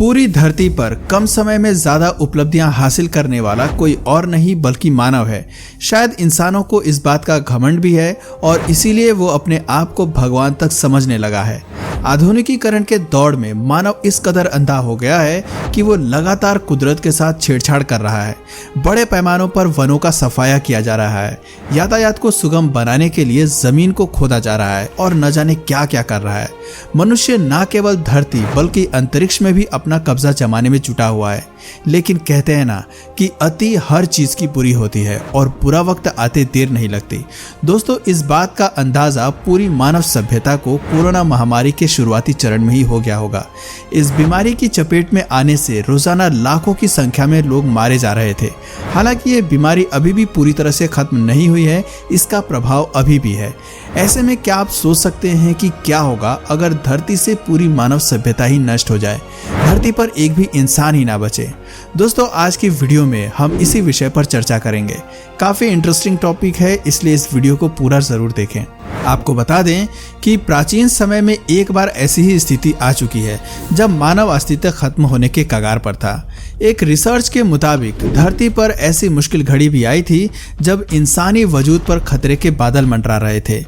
पूरी धरती पर कम समय में ज्यादा उपलब्धियां हासिल करने वाला कोई और नहीं बल्कि मानव है। शायद इंसानों को इस बात का घमंड भी है और इसीलिए वो अपने आप को भगवान तक समझने लगा है। आधुनिकीकरण के दौर में मानव इस कदर अंधा हो गया है कि वो लगातार कुदरत के साथ छेड़छाड़ कर रहा है। बड़े पैमानों पर वनों का सफाया किया जा रहा है, यातायात को सुगम बनाने के लिए जमीन को खोदा जा रहा है और न जाने क्या क्या कर रहा है। मनुष्य न केवल धरती बल्कि अंतरिक्ष में भी अपना कब्जा जमाने में जुटा हुआ है। लेकिन कहते हैं ना कि अति हर चीज की बुरी होती है और बुरा वक्त आते देर नहीं लगती। दोस्तों, इस बात का अंदाजा पूरी मानव सभ्यता को कोरोना महामारी के शुरुआती चरण में ही हो गया होगा। इस बीमारी की चपेट में आने से रोजाना लाखों की संख्या में लोग मारे जा रहे थे। हालांकि ये बीमारी अभी भी पूरी तरह से खत्म नहीं हुई है, इसका प्रभाव अभी भी है। ऐसे में क्या आप सोच सकते हैं कि क्या होगा अगर धरती से पूरी मानव सभ्यता ही नष्ट हो जाए, धरती पर एक भी इंसान ही ना बचे। दोस्तों, आज की वीडियो में हम इसी विषय पर चर्चा करेंगे। काफी इंटरेस्टिंग टॉपिक है, इसलिए इस वीडियो को पूरा जरूर देखें। आपको बता दें कि प्राचीन समय में एक बार ऐसी ही स्थिति आ चुकी है जब मानव अस्तित्व खत्म होने के कगार पर था। एक रिसर्च के मुताबिक धरती पर ऐसी मुश्किल घड़ी भी आई थी जब इंसानी वजूद पर खतरे के बादल मंडरा रहे थे।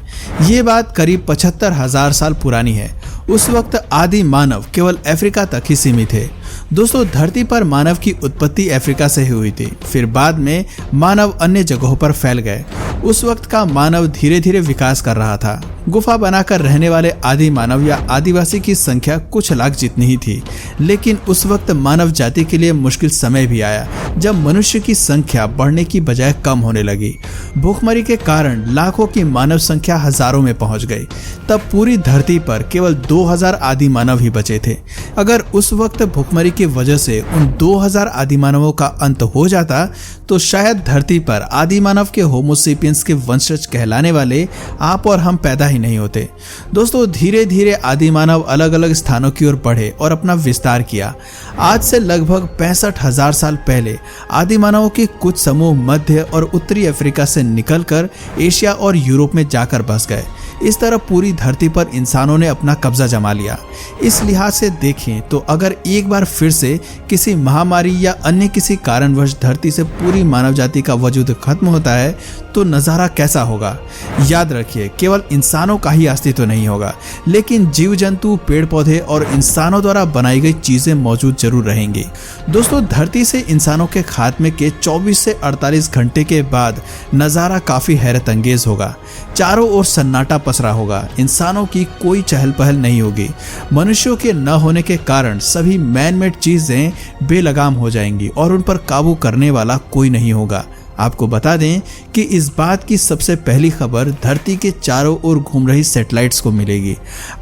ये बात करीब 75,000 साल पुरानी है। उस वक्त आदि मानव केवल अफ्रीका तक ही सीमित थे। दोस्तों, धरती पर मानव की उत्पत्ति अफ्रीका से ही हुई थी, फिर बाद में मानव अन्य जगहों पर फैल गए। उस वक्त का मानव धीरे धीरे विकास कर रहा था। गुफा बनाकर रहने वाले आदि मानव या आदिवासी की संख्या कुछ लाख जितनी ही थी। लेकिन उस वक्त मानव जाति के लिए मुश्किल समय भी आया जब मनुष्य की संख्या बढ़ने की बजाय कम होने लगी। भूखमरी के कारण लाखों की मानव संख्या हजारों में पहुंच गई। तब पूरी धरती पर केवल 2000 आदि मानव ही बचे थे। अगर उस वक्त भूखमरी की वजह से उन 2000 आदि मानवों का अंत हो जाता तो शायद धरती पर आदि मानव के होमो सेपियंस के वंशज कहलाने वाले आप और हम पैदा ही नहीं होते। दोस्तों, धीरे धीरे आदि मानव अलग अलग स्थानों की ओर बढ़े और अपना विस्तार किया। आज से लगभग 65,000 साल पहले आदि मानवों के कुछ समूह मध्य और उत्तरी अफ्रीका से निकलकर एशिया और यूरोप में जाकर बस गए। इस तरह पूरी धरती पर इंसानों ने अपना कब्जा जमा लिया। इस लिहाज से देखें तो अगर एक बार फिर से किसी महामारी या अन्य किसी कारणवश धरती से पूरी मानव जाति का वजूद खत्म होता है तो नजारा कैसा होगा। याद रखिए, केवल इंसानों का ही अस्तित्व नहीं होगा, लेकिन जीव जंतु, पेड़ पौधे और इंसानों द्वारा बनाई गई चीजें मौजूद जरूर रहेंगी। दोस्तों, धरती से इंसानों के खात्मे के 24 से 48 घंटे के बाद नजारा काफी हैरत अंगेज होगा। चारों ओर सन्नाटा पसरा होगा, इंसानों की कोई चहल पहल नहीं होगी। मनुष्यों के न होने के कारण सभी मैन मेड चीजें बेलगाम हो जाएंगी और उन पर काबू करने वाला कोई नहीं होगा। आपको बता दें कि इस बात की सबसे पहली खबर धरती के चारों ओर घूम रही सैटेलाइट्स को मिलेगी।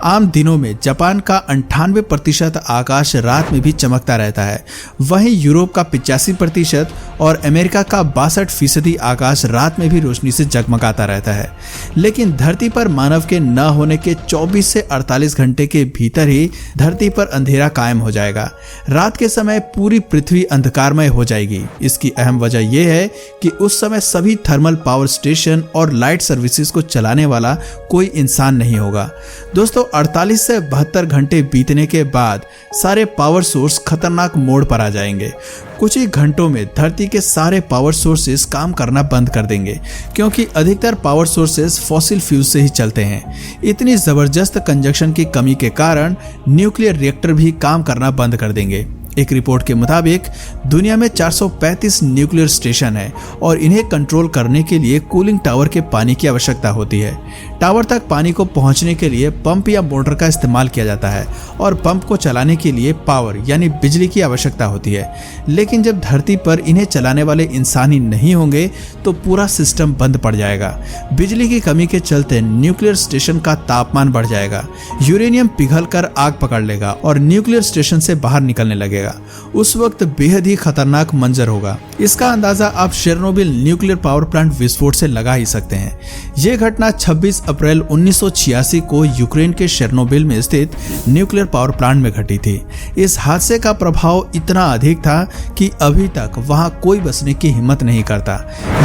आम दिनों में जापान का 98% आकाश रात में भी चमकता रहता है, वहीं यूरोप का 85% और अमेरिका का 62% आकाश रात में भी रोशनी से जगमगाता रहता है। लेकिन धरती पर मानव के न होने के 24 से 48 घंटे के भीतर ही धरती पर अंधेरा कायम हो जाएगा। रात के समय पूरी पृथ्वी अंधकारमय हो जाएगी। इसकी अहम वजह यह है कि उस समय सभी थर्मल पावर स्टेशन और लाइट सर्विसेज को चलाने वाला कोई इंसान नहीं होगा। दोस्तों, 48 से 72 घंटे बीतने के बाद सारे पावर सोर्स खतरनाक मोड़ पर आ जाएंगे। कुछ ही घंटों में धरती के सारे पावर सोर्सेस काम करना बंद कर देंगे, क्योंकि अधिकतर पावर सोर्सेस फॉसिल फ्यूल से ही चलते हैं। इतनी जबरदस्त कंजक्शन की कमी के कारण न्यूक्लियर रिएक्टर भी काम करना बंद कर देंगे। एक रिपोर्ट के मुताबिक दुनिया में 435 न्यूक्लियर स्टेशन है और इन्हें कंट्रोल करने के लिए कूलिंग टावर के पानी की आवश्यकता होती है। टावर तक पानी को पहुंचने के लिए पंप या मोटर का इस्तेमाल किया जाता है और पंप को चलाने के लिए पावर यानी बिजली की आवश्यकता होती है। लेकिन जब धरती पर इन्हें चलाने वाले इंसान ही नहीं होंगे तो पूरा सिस्टम बंद पड़ जाएगा। बिजली की कमी के चलते न्यूक्लियर स्टेशन का तापमान बढ़ जाएगा, यूरेनियम पिघलकर आग पकड़ लेगा और न्यूक्लियर स्टेशन से बाहर निकलने लगेगा। उस वक्त बेहद ही खतरनाक मंजर होगा। इसका अंदाजा आप शेरनोबिल न्यूक्लियर पावर प्लांट विस्फोट से लगा ही सकते हैं। यह घटना 26 अप्रैल 1986 को यूक्रेन के शेरनोबिल में स्थित न्यूक्लियर पावर प्लांट में घटी थी। इस हादसे का प्रभाव इतना अधिक था कि अभी तक वहां कोई बसने की हिम्मत नहीं करता।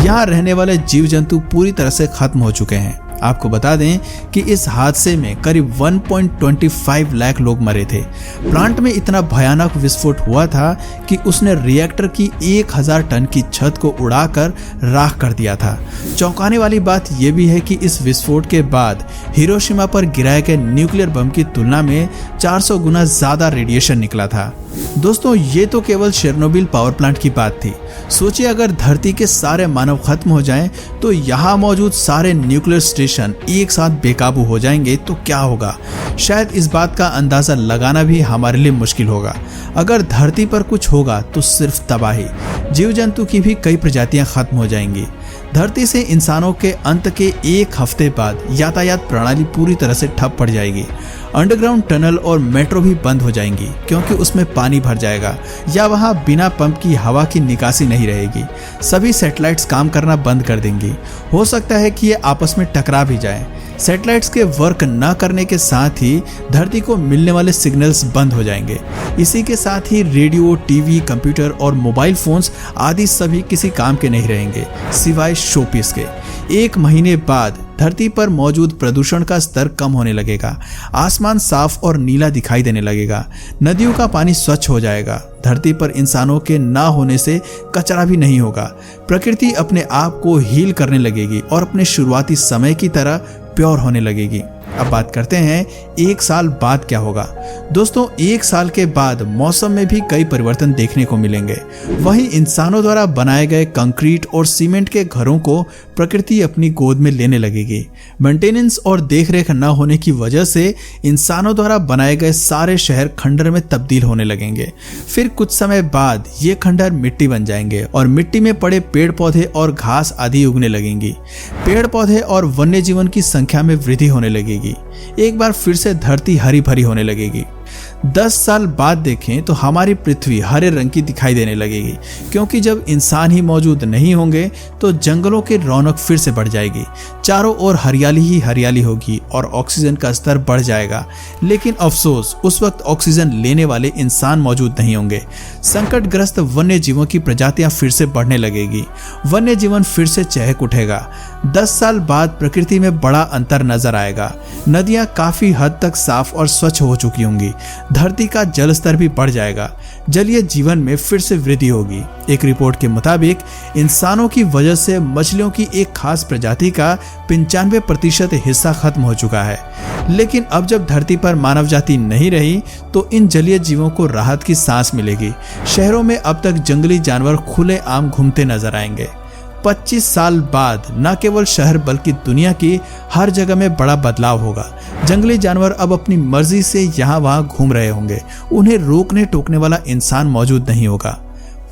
यहाँ रहने वाले जीव जंतु पूरी तरह से खत्म हो चुके हैं। आपको बता दें कि इस हादसे में करीब 1.25 लाख लोग मरे थे। प्लांट में इतना भयानक विस्फोट हुआ था कि उसने रिएक्टर की 1000 टन की छत को उड़ाकर राख कर दिया था। चौंकाने वाली बात यह भी है कि इस विस्फोट के बाद हिरोशिमा पर गिराए गए न्यूक्लियर बम की तुलना में 400 गुना ज्यादा रेडिएशन निकला था। दोस्तों, ये तो केवल चेरनोबिल पावर प्लांट की बात थी। सोचिए अगर धरती के सारे मानव खत्म हो जाएं तो यहाँ मौजूद सारे न्यूक्लियर स्टेशन एक साथ बेकाबू हो जाएंगे तो क्या होगा। शायद इस बात का अंदाजा लगाना भी हमारे लिए मुश्किल होगा। अगर धरती पर कुछ होगा तो सिर्फ तबाही, जीव जंतु की भी कई प्रजातियां खत्म हो जाएंगी। धरती से इंसानों के अंत के एक हफ्ते बाद यातायात प्रणाली पूरी तरह से ठप पड़ जाएगी। अंडरग्राउंड टनल और मेट्रो भी बंद हो जाएंगी क्योंकि उसमें पानी भर जाएगा या वहां बिना पंप की हवा की निकासी नहीं रहेगी। सभी सैटेलाइट्स काम करना बंद कर देंगी। हो सकता है कि ये आपस में टकरा भी जाएं। सैटेलाइट्स के वर्क न करने के साथ ही धरती को मिलने वाले सिग्नल्स बंद हो जाएंगे। इसी के साथ ही रेडियो, टीवी, कंप्यूटर और मोबाइल फोन्स आदि सभी किसी काम के नहीं रहेंगे सिवाय शोपीस के। 1 महीने बाद धरती पर मौजूद प्रदूषण का स्तर कम होने लगेगा। आसमान साफ और नीला दिखाई देने लगेगा। नदियों का पानी स्वच्छ हो जाएगा। धरती पर इंसानों के ना होने से कचरा भी नहीं होगा। प्रकृति अपने आप को हील करने लगेगी और अपने शुरुआती समय की तरह प्योर होने लगेगी। अब बात करते हैं 1 साल बाद क्या होगा। दोस्तों, 1 साल के बाद मौसम में भी कई परिवर्तन देखने को मिलेंगे। वहीं इंसानों द्वारा बनाए गए कंक्रीट और सीमेंट के घरों को प्रकृति अपनी गोद में लेने लगेगी। मेंटेनेंस और देखरेख न होने की वजह से इंसानों द्वारा बनाए गए सारे शहर खंडर में तब्दील होने लगेंगे। फिर कुछ समय बाद ये खंडर मिट्टी बन जाएंगे और मिट्टी में पड़े पेड़ पौधे और घास आदि उगने लगेंगी। पेड़ पौधे और वन्य जीवन की संख्या में वृद्धि होने लगेगी। एक बार फिर से धरती हरी भरी होने लगेगी। 10 साल बाद देखें तो हमारी पृथ्वी हरे रंग की दिखाई देने लगेगी क्योंकि जब इंसान ही मौजूद नहीं होंगे तो जंगलों की रौनक फिर से बढ़ जाएगी। चारों ओर हरियाली ही हरियाली होगी और ऑक्सीजन का स्तर बढ़ जाएगा। लेकिन अफसोस, उस वक्त ऑक्सीजन लेने वाले इंसान मौजूद नहीं होंगे। संकटग्रस्त वन्य जीवों की प्रजातियां फिर से बढ़ने लगेगी। वन्य जीवन फिर से चहक उठेगा। 10 साल बाद प्रकृति में बड़ा अंतर नजर आएगा। नदियां काफी हद तक साफ और स्वच्छ हो चुकी होंगी। धरती का जल स्तर भी बढ़ जाएगा। जलीय जीवन में फिर से वृद्धि होगी। एक रिपोर्ट के मुताबिक इंसानों की वजह से मछलियों की एक खास प्रजाति का 95% हिस्सा खत्म हो चुका है। लेकिन अब जब धरती पर मानव जाति नहीं रही तो इन जलीय जीवों को राहत की सांस मिलेगी। शहरों में अब तक जंगली जानवर खुलेआम घूमते नजर आएंगे। 25 साल बाद न केवल शहर बल्कि दुनिया की हर जगह में बड़ा बदलाव होगा। जंगली जानवर अब अपनी मर्जी से यहाँ वहाँ घूम रहे होंगे। उन्हें रोकने टोकने वाला इंसान मौजूद नहीं होगा।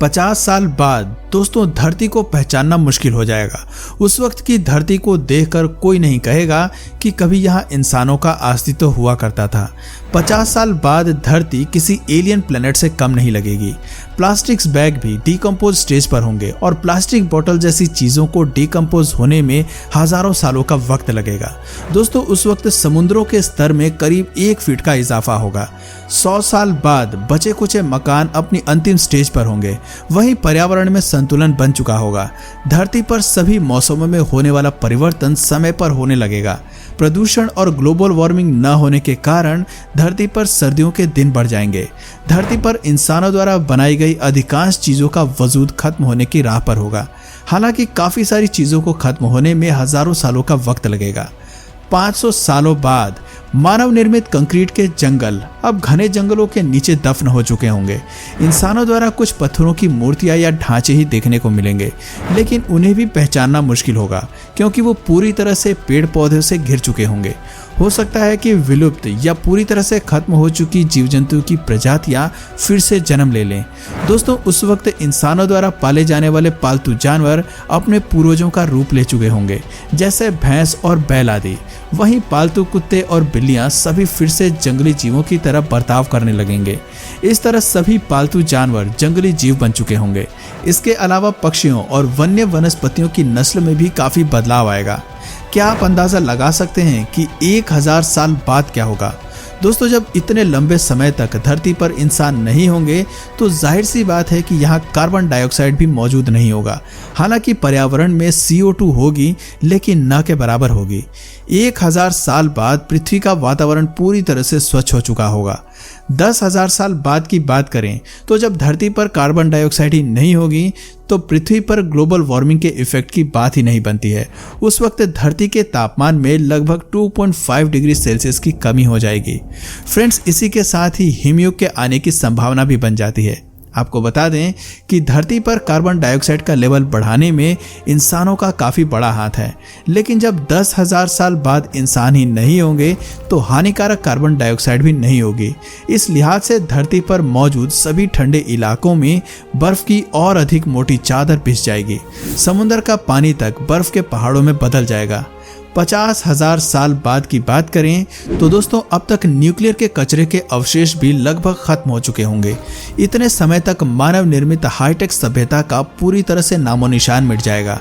50 साल बाद दोस्तों धरती को पहचानना मुश्किल हो जाएगा। उस वक्त की धरती को देखकर कोई नहीं कहेगा कि कभी यहाँ इंसानों का अस्तित्व हुआ करता था। 50 साल बाद धरती किसी एलियन प्लेनेट से कम नहीं लगेगी। प्लास्टिक्स बैग भी डिकम्पोज स्टेज पर होंगे और प्लास्टिक बोतल जैसी चीजों को डिकम्पोज होने में हजारों सालों का वक्त लगेगा। दोस्तों उस वक्त समुद्रों के स्तर में करीब 1 फीट का इजाफा होगा। 100 साल बाद बचे कुचे मकान अपनी अंतिम स्टेज पर होंगे। वहीं पर्यावरण में संतुलन बन चुका होगा। धरती पर सभी मौसमों में होने वाला परिवर्तन समय पर होने लगेगा। प्रदूषण और ग्लोबल वार्मिंग न होने के कारण धरती पर सर्दियों के दिन बढ़ जाएंगे। धरती पर इंसानों द्वारा बनाई गई अधिकांश चीजों का वजूद खत्म होने की राह पर होगा। हालांकि काफी सारी चीजों को खत्म होने में हजारों सालों का वक्त लगेगा। 500 सालों बाद मानव निर्मित कंक्रीट के जंगल अब घने जंगलों के नीचे दफन हो चुके होंगे। इंसानों द्वारा कुछ पत्थरों की मूर्तियां या ढांचे ही देखने को मिलेंगे, लेकिन उन्हें भी पहचानना मुश्किल होगा क्योंकि वो पूरी तरह से पेड़ पौधों से घिर चुके होंगे। हो सकता है कि विलुप्त या पूरी तरह से खत्म हो चुकी जीव जंतु की प्रजातियां फिर से जन्म ले लें। दोस्तों उस वक्त इंसानों द्वारा पाले जाने वाले पालतू जानवर अपने पूर्वजों का रूप ले चुके होंगे, जैसे भैंस और बैल आदि। वहीं पालतू कुत्ते और बिल्लियां सभी फिर से जंगली जीवों की तरह बर्ताव करने लगेंगे। इस तरह सभी पालतू जानवर जंगली जीव बन चुके होंगे। इसके अलावा पक्षियों और वन्य वनस्पतियों की नस्ल में भी काफी बदलाव आएगा। क्या आप अंदाजा लगा सकते हैं कि 1000 साल बाद क्या होगा? दोस्तों, जब इतने लंबे समय तक धरती पर इंसान नहीं होंगे तो जाहिर सी बात है कि यहाँ कार्बन डाइऑक्साइड भी मौजूद नहीं होगा। हालांकि पर्यावरण में CO2 होगी, लेकिन न के बराबर होगी। 1000 साल बाद पृथ्वी का वातावरण पूरी तरह से स्वच्छ हो चुका होगा। 10,000 साल बाद की बात करें तो जब धरती पर कार्बन डाइऑक्साइड ही नहीं होगी तो पृथ्वी पर ग्लोबल वार्मिंग के इफेक्ट की बात ही नहीं बनती है। उस वक्त धरती के तापमान में लगभग 2.5 डिग्री सेल्सियस की कमी हो जाएगी। फ्रेंड्स, इसी के साथ ही हिमयुग के आने की संभावना भी बन जाती है। आपको बता दें कि धरती पर कार्बन डाइऑक्साइड का लेवल बढ़ाने में इंसानों का काफ़ी बड़ा हाथ है, लेकिन जब 10,000 साल बाद इंसान ही नहीं होंगे तो हानिकारक कार्बन डाइऑक्साइड भी नहीं होगी। इस लिहाज से धरती पर मौजूद सभी ठंडे इलाकों में बर्फ की और अधिक मोटी चादर पिस जाएगी। समुद्र का पानी तक बर्फ के पहाड़ों में बदल जाएगा। 50,000 साल बाद की बात करें तो दोस्तों, अब तक न्यूक्लियर के कचरे के अवशेष भी लगभग खत्म हो चुके होंगे। इतने समय तक मानव निर्मित हाईटेक सभ्यता का पूरी तरह से नामो निशान मिट जाएगा।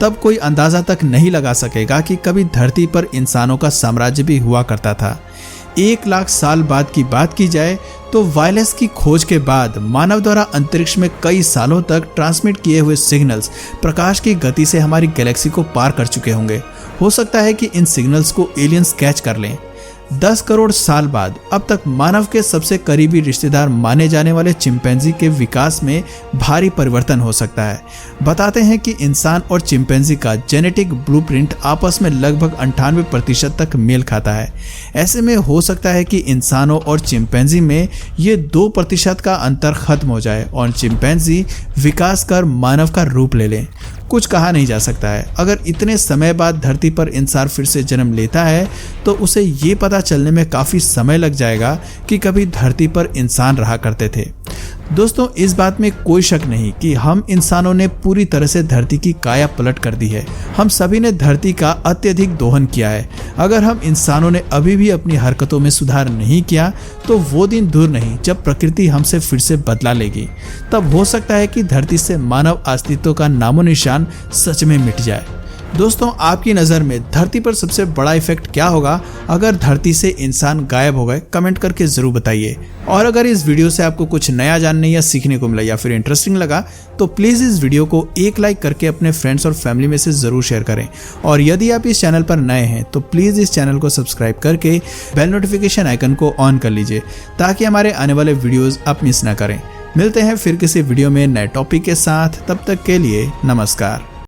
तब कोई अंदाजा तक नहीं लगा सकेगा कि कभी धरती पर इंसानों का साम्राज्य भी हुआ करता था। 1 लाख साल बाद की बात की जाए तो वायरलेस की खोज के बाद मानव द्वारा अंतरिक्ष में कई सालों तक ट्रांसमिट किए हुए सिग्नल्स प्रकाश की गति से हमारी गैलेक्सी को पार कर चुके होंगे। हो सकता है कि इन सिग्नल्स को एलियंस कैच कर लें। 10 करोड़ साल बाद अब तक मानव के सबसे करीबी रिश्तेदार माने जाने वाले चिंपैंजी के विकास में भारी परिवर्तन हो सकता है। बताते हैं कि इंसान और चिंपैंजी का जेनेटिक ब्लूप्रिंट आपस में लगभग 98% तक मेल खाता है। ऐसे में हो सकता है कि इंसानों और चिंपैंजी में ये 2% का अंतर खत्म हो जाए और चिंपैंजी विकास कर मानव का रूप ले लें। कुछ कहा नहीं जा सकता है। अगर इतने समय बाद धरती पर इंसान फिर से जन्म लेता है तो उसे ये पता चलने में काफ़ी समय लग जाएगा कि कभी धरती पर इंसान रहा करते थे। दोस्तों, इस बात में कोई शक नहीं कि हम इंसानों ने पूरी तरह से धरती की काया पलट कर दी है। हम सभी ने धरती का अत्यधिक दोहन किया है। अगर हम इंसानों ने अभी भी अपनी हरकतों में सुधार नहीं किया तो वो दिन दूर नहीं जब प्रकृति हमसे फिर से बदला लेगी। तब हो सकता है कि धरती से मानव अस्तित्व का नामो निशान सच में मिट जाए। दोस्तों, आपकी नज़र में धरती पर सबसे बड़ा इफेक्ट क्या होगा अगर धरती से इंसान गायब हो गए? कमेंट करके ज़रूर बताइए। और अगर इस वीडियो से आपको कुछ नया जानने या सीखने को मिला या फिर इंटरेस्टिंग लगा तो प्लीज़ इस वीडियो को एक लाइक करके अपने फ्रेंड्स और फैमिली में से ज़रूर शेयर करें। और यदि आप इस चैनल पर नए हैं तो प्लीज़ इस चैनल को सब्सक्राइब करके बेल नोटिफिकेशन आइकन को ऑन कर लीजिए ताकि हमारे आने वाले वीडियोज़ आप मिस ना करें। मिलते हैं फिर किसी वीडियो में नए टॉपिक के साथ। तब तक के लिए नमस्कार।